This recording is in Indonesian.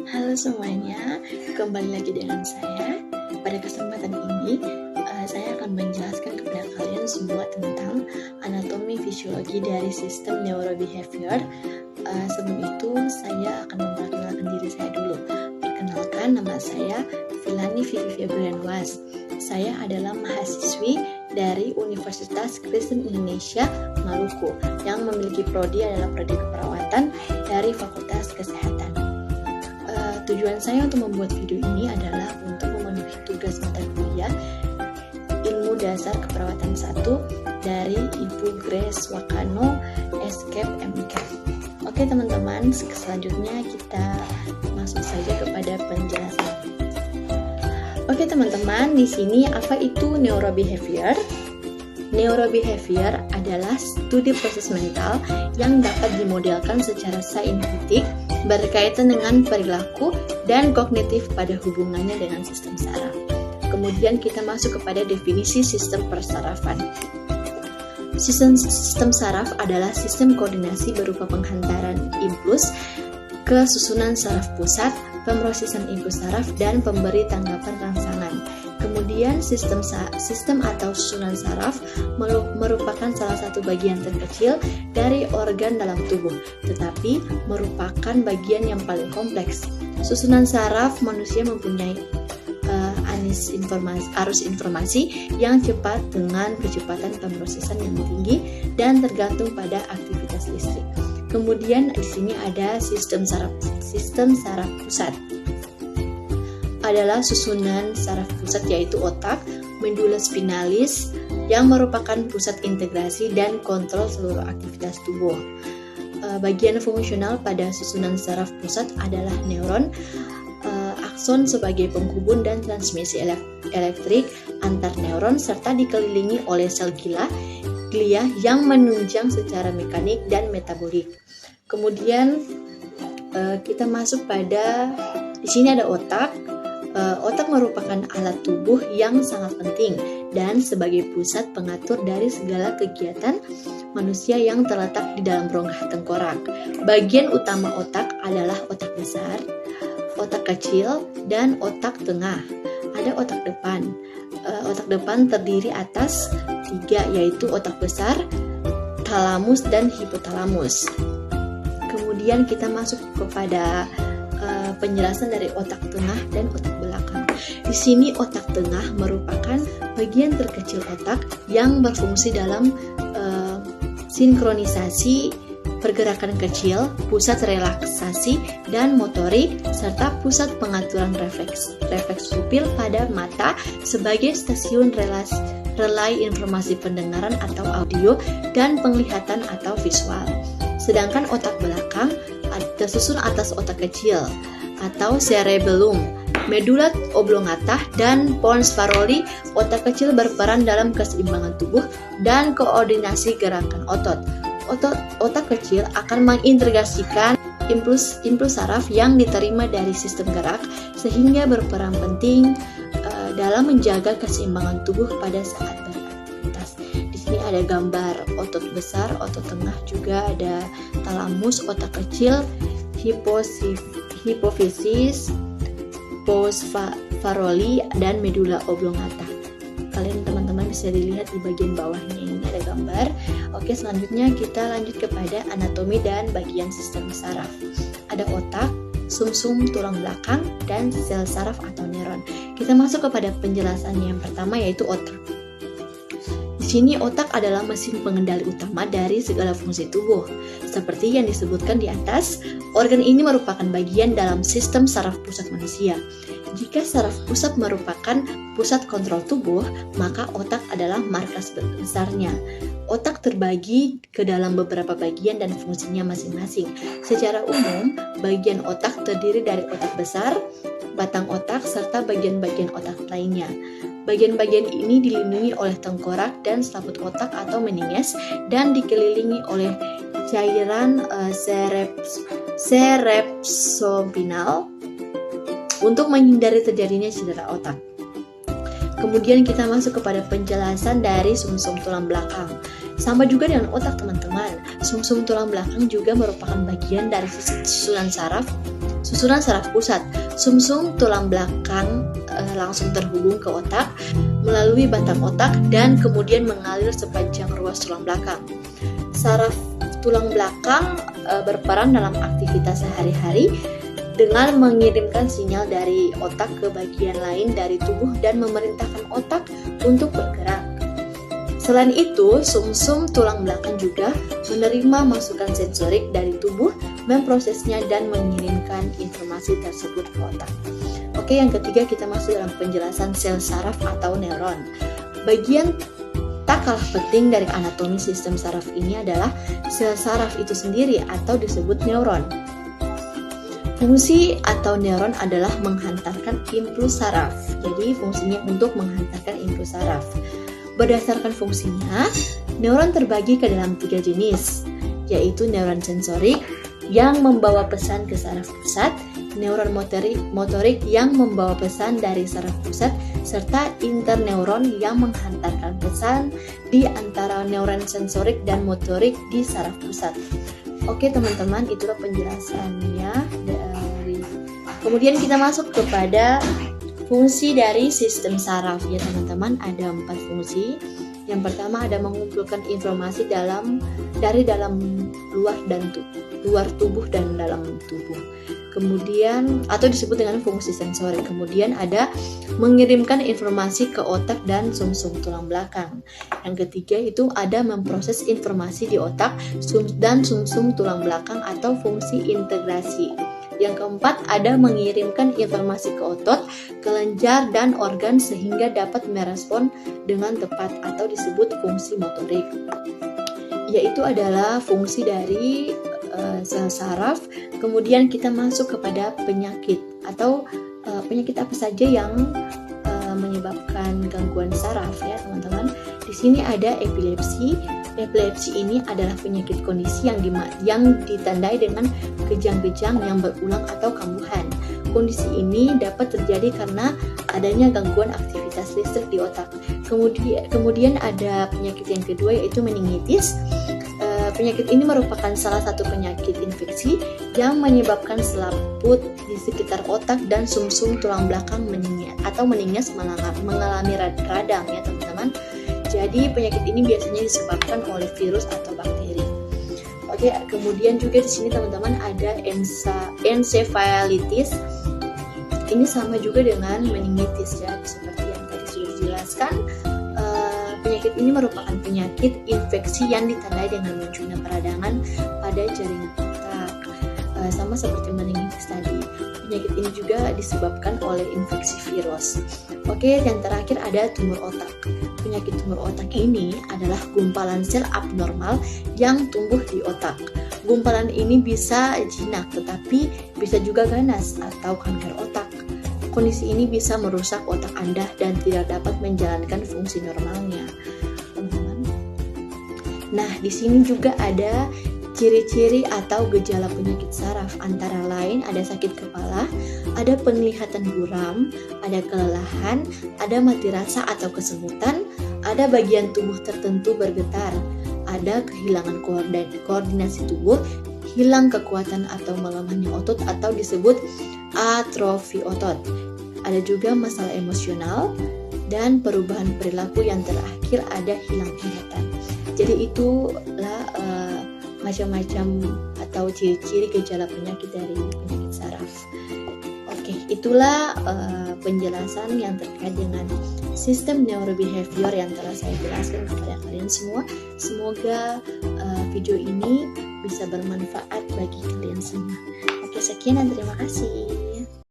Halo semuanya, kembali lagi dengan saya. Pada kesempatan ini, saya akan menjelaskan kepada kalian semua tentang anatomi fisiologi dari sistem neurobehavior. Sebelum itu, saya akan memperkenalkan diri saya dulu. Perkenalkan, nama saya Filani Vivi Febrianwas. Saya adalah mahasiswi dari Universitas Kristen Indonesia Maluku yang memiliki prodi adalah prodi keperawatan dari Fakultas Kesehatan. Tujuan saya untuk membuat video ini adalah untuk memenuhi tugas mata kuliah Ilmu Dasar Keperawatan 1 dari Ibu Grace Wakano, Escape MCAP. Oke teman-teman, selanjutnya kita masuk saja kepada penjelasan. Oke teman-teman, di sini apa itu neurobehavior? Neurobehavior adalah studi proses mental yang dapat dimodelkan secara saintifik berkaitan dengan perilaku dan kognitif pada hubungannya dengan sistem saraf. Kemudian kita masuk kepada definisi sistem persarafan. Sistem saraf adalah sistem koordinasi berupa penghantaran impuls ke susunan saraf pusat, pemrosesan impuls saraf, dan pemberi tanggapan rangsangan. Kemudian sistem atau susunan saraf merupakan salah satu bagian terkecil dari organ dalam tubuh, tetapi merupakan bagian yang paling kompleks. Susunan saraf manusia mempunyai arus informasi yang cepat dengan kecepatan pemrosesan yang tinggi dan tergantung pada aktivitas listrik. Kemudian di sini ada sistem saraf pusat. Adalah susunan saraf pusat yaitu otak, medula spinalis yang merupakan pusat integrasi dan kontrol seluruh aktivitas tubuh. Bagian fungsional pada susunan saraf pusat adalah neuron, akson sebagai penghubung dan transmisi elektrik antar neuron serta dikelilingi oleh sel glia yang menunjang secara mekanik dan metabolik. Kemudian kita masuk pada di sini ada otak. Otak merupakan alat tubuh yang sangat penting dan sebagai pusat pengatur dari segala kegiatan manusia yang terletak di dalam rongga tengkorak. Bagian utama otak adalah otak besar, otak kecil, dan otak tengah. Ada otak depan. Otak depan terdiri atas 3, yaitu otak besar, talamus, dan hipotalamus. Kemudian kita masuk kepada penjelasan dari otak tengah dan otak belakang. Di sini otak tengah merupakan bagian terkecil otak yang berfungsi dalam sinkronisasi pergerakan kecil, pusat relaksasi dan motorik, serta pusat pengaturan refleks pupil pada mata sebagai stasiun relay informasi pendengaran atau audio dan penglihatan atau visual. Sedangkan otak belakang tersusun atas otak kecil atau cerebellum, medula oblongata, dan pons faroli. Otak kecil berperan dalam keseimbangan tubuh dan koordinasi gerakan otot. Otak kecil akan mengintegrasikan impuls saraf yang diterima dari sistem gerak sehingga berperan penting dalam menjaga keseimbangan tubuh pada saat beraktivitas. Di sini ada gambar otot besar, otot tengah, juga ada talamus, otak kecil, hipofisis, pons faroli, dan medula oblongata. Kalian teman-teman bisa dilihat di bagian bawahnya ini ada gambar. Oke, selanjutnya kita lanjut kepada anatomi dan bagian sistem saraf. Ada otak, sumsum tulang belakang, dan sel saraf atau neuron. Kita masuk kepada penjelasan yang pertama yaitu otak. Di sini otak adalah mesin pengendali utama dari segala fungsi tubuh. Seperti yang disebutkan di atas, organ ini merupakan bagian dalam sistem saraf pusat manusia. Jika saraf pusat merupakan pusat kontrol tubuh, maka otak adalah markas besarnya. Otak terbagi ke dalam beberapa bagian dan fungsinya masing-masing. Secara umum, bagian otak terdiri dari otak besar, batang otak, serta bagian-bagian otak lainnya. Bagian-bagian ini dilindungi oleh tengkorak dan selaput otak atau meninges dan dikelilingi oleh cairan cerebrospinal untuk menghindari terjadinya cedera otak. Kemudian kita masuk kepada penjelasan dari sumsum tulang belakang. Sama juga dengan otak teman-teman. Sumsum tulang belakang juga merupakan bagian dari susunan saraf pusat. Sumsum tulang belakang langsung terhubung ke otak melalui batang otak dan kemudian mengalir sepanjang ruas tulang belakang. Saraf tulang belakang berperan dalam aktivitas sehari-hari dengan mengirimkan sinyal dari otak ke bagian lain dari tubuh dan memerintahkan otak untuk bergerak. Selain itu, sumsum tulang belakang juga menerima masukan sensorik dari tubuh, memprosesnya dan mengirimkan informasi tersebut ke otak. Oke, yang ketiga kita masuk dalam penjelasan sel saraf atau neuron. Bagian tak kalah penting dari anatomi sistem saraf ini adalah sel saraf itu sendiri atau disebut neuron. Fungsi atau neuron adalah menghantarkan impuls saraf. Jadi fungsinya untuk menghantarkan impuls saraf. Berdasarkan fungsinya, neuron terbagi ke dalam 3 jenis, yaitu neuron sensorik yang membawa pesan ke saraf pusat, neuron motorik yang membawa pesan dari saraf pusat, serta interneuron yang menghantarkan pesan di antara neuron sensorik dan motorik di saraf pusat. Oke teman-teman, itulah penjelasannya dari. Kemudian kita masuk kepada fungsi dari sistem saraf ya teman-teman. Ada 4 fungsi. Yang pertama ada mengumpulkan informasi dari dalam luar tubuh dan dalam tubuh. Kemudian atau disebut dengan fungsi sensorik. Kemudian ada mengirimkan informasi ke otak dan sumsum tulang belakang. Yang ketiga itu ada memproses informasi di otak dan sumsum tulang belakang atau fungsi integrasi. Yang keempat ada mengirimkan informasi ke otot, kelenjar, dan organ sehingga dapat merespon dengan tepat atau disebut fungsi motorik. Yaitu adalah fungsi dari sel saraf. Kemudian kita masuk kepada penyakit atau penyakit apa saja yang menyebabkan gangguan saraf ya teman-teman. Di sini ada epilepsi. Epilepsi ini adalah penyakit kondisi yang ditandai dengan kejang-kejang yang berulang atau kambuhan. Kondisi ini dapat terjadi karena adanya gangguan aktivitas listrik di otak. Kemudian ada penyakit yang kedua yaitu meningitis. Penyakit ini merupakan salah satu penyakit infeksi yang menyebabkan selaput di sekitar otak dan sumsum tulang belakang meningas mengalami radang ya teman-teman. Jadi penyakit ini biasanya disebabkan oleh virus atau bakteri. Oke, kemudian juga di sini teman-teman ada encephalitis. Ini sama juga dengan meningitis ya, seperti yang tadi sudah dijelaskan. Penyakit ini merupakan penyakit infeksi yang ditandai dengan munculnya peradangan pada jaringan otak. Sama seperti meningitis tadi. Penyakit ini juga disebabkan oleh infeksi virus. Oke, yang terakhir ada tumor otak. Penyakit tumor otak ini adalah gumpalan sel abnormal yang tumbuh di otak. Gumpalan ini bisa jinak, tetapi bisa juga ganas atau kanker otak. Kondisi ini bisa merusak otak Anda dan tidak dapat menjalankan fungsi normalnya, teman-teman. Nah, di sini juga ada ciri-ciri atau gejala penyakit saraf, antara lain ada sakit kepala, ada penglihatan buram, ada kelelahan, ada mati rasa atau kesemutan, ada bagian tubuh tertentu bergetar, ada kehilangan koordinasi tubuh, hilang kekuatan atau melemahnya otot atau disebut atrofi otot. Ada juga masalah emosional dan perubahan perilaku, yang terakhir ada hilang ingatan. Jadi itulah macam-macam atau ciri-ciri gejala penyakit dari penyakit saraf. Oke, itulah penjelasan yang terkait dengan sistem neurobehavior yang telah saya jelaskan kepada kalian semua. Semoga video ini bisa bermanfaat bagi kalian semua. Oke, sekian dan terima kasih.